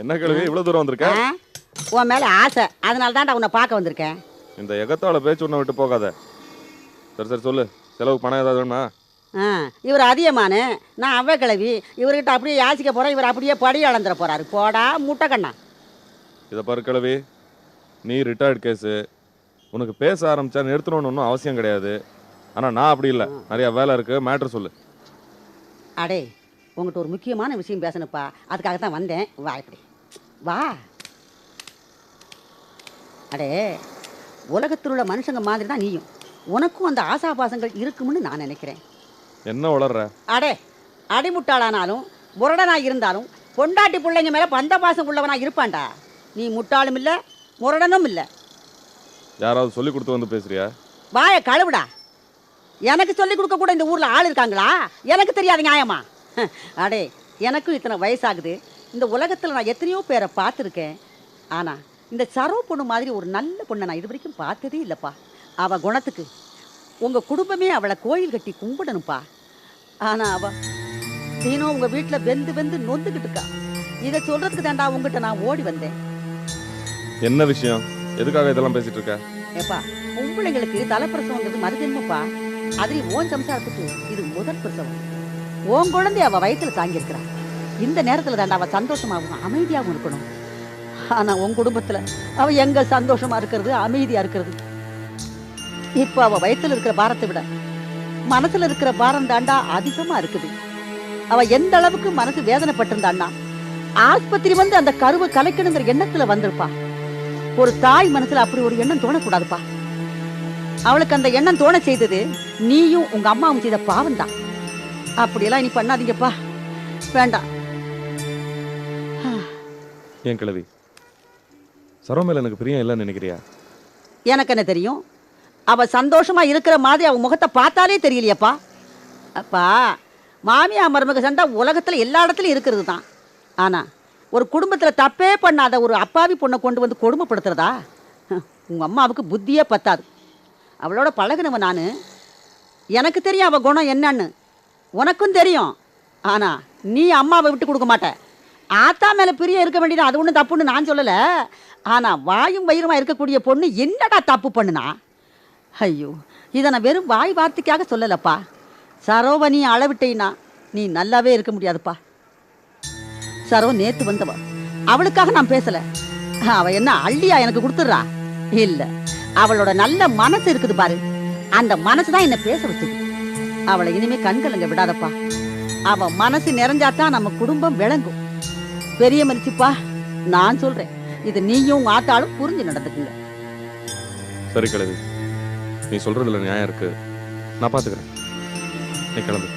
என்ன கிழவி இவ்வளவு தூரம் வந்திருக்க? உன் மேல ஆசை, அதனால தான் உன்னை பார்க்க வந்திருக்கேன். இந்த எகத்தால பேச்சு உன்னை விட்டு போகாத. சரி சரி சொல்லு, செலவு பணம் ஏதாவது வேணுமா? இவர் அதிகமான நான் அவ்வை கிழவி, இவர்கிட்ட அப்படியே யாசிக்க போறேன், இவர் அப்படியே படி அளந்துட போறாரு. போடா முட்டை கண்ணா. இதை பாரு கிழவி, நீ ரிட்டையர்டு கேஸு, உனக்கு பேச ஆரம்பிச்சா நிறுத்தணும்னு ஒன்றும் அவசியம் கிடையாது. ஆனால் நான் அப்படி இல்லை, நிறையா வேலை இருக்கு. மேட்ரு சொல்லு. அடே, உங்கள்கிட்ட ஒரு முக்கியமான விஷயம் பேசணுப்பா, அதுக்காக தான் வந்தேன். வா இப்படி வா. அடே, உலகத்தில் உள்ள மனுஷங்க மாதிரி தான் நீயும். உனக்கும் அந்த ஆசாபாசங்கள் இருக்கும்னு நான் நினைக்கிறேன். என்ன வளர்ற? அடே, அடிமுட்டாளானாலும் முரடனா இருந்தாலும் பொண்டாட்டி பிள்ளைங்க மேலே பந்த பாசம் உள்ளவனா இருப்பான்டா. நீ முட்டாளும் இல்லை, முரடனும் இல்லை. யாராவது சொல்லி கொடுத்து வந்து பேசுறியா? வாய கழுவுடா. எனக்கு சொல்லி கொடுக்க கூட இந்த ஊரில் ஆள் இருக்காங்களா? எனக்கு தெரியாது நியாயமா? அடே, எனக்கும் இத்தனை வயசாகுது. இந்த உலகத்தில் நான் எத்தனையோ பேரை பார்த்துருக்கேன். ஆனால் இந்த சரோ பொண்ணு மாதிரி ஒரு நல்ல பொண்ணை நான் இது வரைக்கும் பார்த்ததே இல்லைப்பா. அவள் குணத்துக்கு உங்கள் குடும்பமே அவளை கோயில் கட்டி கும்பிடணும்ப்பா. ஆனால் அவள் தினம் உங்கள் வீட்டில் வெந்து வெந்து நொந்துக்கிட்டு இருக்கா. இதை சொல்கிறதுக்கு தாண்டா உங்ககிட்ட நான் ஓடி வந்தேன். என்ன விஷயம்? எதுக்காக இதெல்லாம் பேசிட்டு இருக்க? ஏப்பா, பொம்பளைங்களுக்கு தலைப்பிரசவங்கிறது மறுஜென்மப்பா. அதுலேயும் ஓன் சம்சாரத்துக்கு இது முதல் பிரசவம். ஓன் குழந்தை அவள் வயிற்றுல தாங்கியிருக்கிறா. இந்த நேரத்தில் தாண்டா அவள் சந்தோஷமாகவும் அமைதியாகவும் இருக்கணும். ஆனால் உன் குடும்பத்தில் அவள் எங்கே சந்தோஷமாக இருக்கிறது, அமைதியாக இருக்கிறது? இப்போ அவள் வயிற்றுல இருக்கிற பாரத்தை விட மனசில் இருக்கிற பாரம் தாண்டா அதிகமாக இருக்குது. அவள் எந்த அளவுக்கு மனசு வேதனைப்பட்டிருந்தான்னா ஆஸ்பத்திரி வந்து அந்த கருவை கலைக்கணுங்கிற எண்ணத்தில் வந்திருப்பா. ஒரு தாய் மனசுல அப்படி ஒரு எண்ணம் தோணக்கூடாதுப்பா. அவளுக்கு அந்த எண்ணம் தோண செய்தது நீயும் உங்க அம்மாவும் செய்த பாவம் தான். அப்படியெல்லாம் நீ பண்ணாதீங்கப்பா, வேண்டாம். ஏன் கிழவி, சரோ மேல எனக்கு பிரியம் இல்லைன்னு நினைக்கிறியா? எனக்கு என்ன தெரியும்? அவ சந்தோஷமா இருக்கிற மாதிரி அவ முகத்தை பார்த்தாலே தெரியலையப்பா. அப்பா, மாமியா மருமக சண்டை உலகத்துல எல்லா இடத்துலையும் இருக்கிறது தான். ஆனா ஒரு குடும்பத்தில் தப்பே பண்ணாத ஒரு அப்பாவி பொண்ணை கொண்டு வந்து கொடுமைப்படுத்துறதா? உங்கள் அம்மாவுக்கு புத்தியே பத்தாது. அவளோட பழகினவன் நான். எனக்கு தெரியும் அவள் குணம் என்னன்னு, உனக்கும் தெரியும். ஆனால் நீ அம்மாவை விட்டு கொடுக்க மாட்ட. ஆத்தா மேலே பிரிய இருக்க வேண்டியது அது ஒன்றும் தப்புன்னு நான் சொல்லலை. ஆனால் வாயும் வயிறுமா இருக்கக்கூடிய பொண்ணு என்னடா தப்பு பண்ணுனா? ஐயோ, இதை நான் வெறும் வாய் வார்த்தைக்காக சொல்லலப்பா. சரோவை நீ அளவிட்டீன்னா நீ நல்லாவே இருக்க முடியாதுப்பா. சரோ நேத்து வந்தவ, அவளுக்காக நான் பேசல. அவ என்ன அள்ளியா எனக்கு கொடுத்துடுறா? இல்ல, அவளோட நல்ல மனசு இருக்குது பாரு, அந்த மனசுதான் என்ன பேச வச்சது. அவளை இனிமே கண்கலங்க விடாதப்பா. அவ மனசு நிறைஞ்சாதான் நம்ம குடும்பம் விளங்கும். பெரிய மனுஷிப்பா, நான் சொல்றேன். இது நீயும் ஆத்தாலும் புரிஞ்சு நடந்துக்குங்க. சரி கிழவி, நீ சொல்றதுல நியாயம் இருக்கு. நான் பாத்துக்கிறேன். நீ கிளம்பு.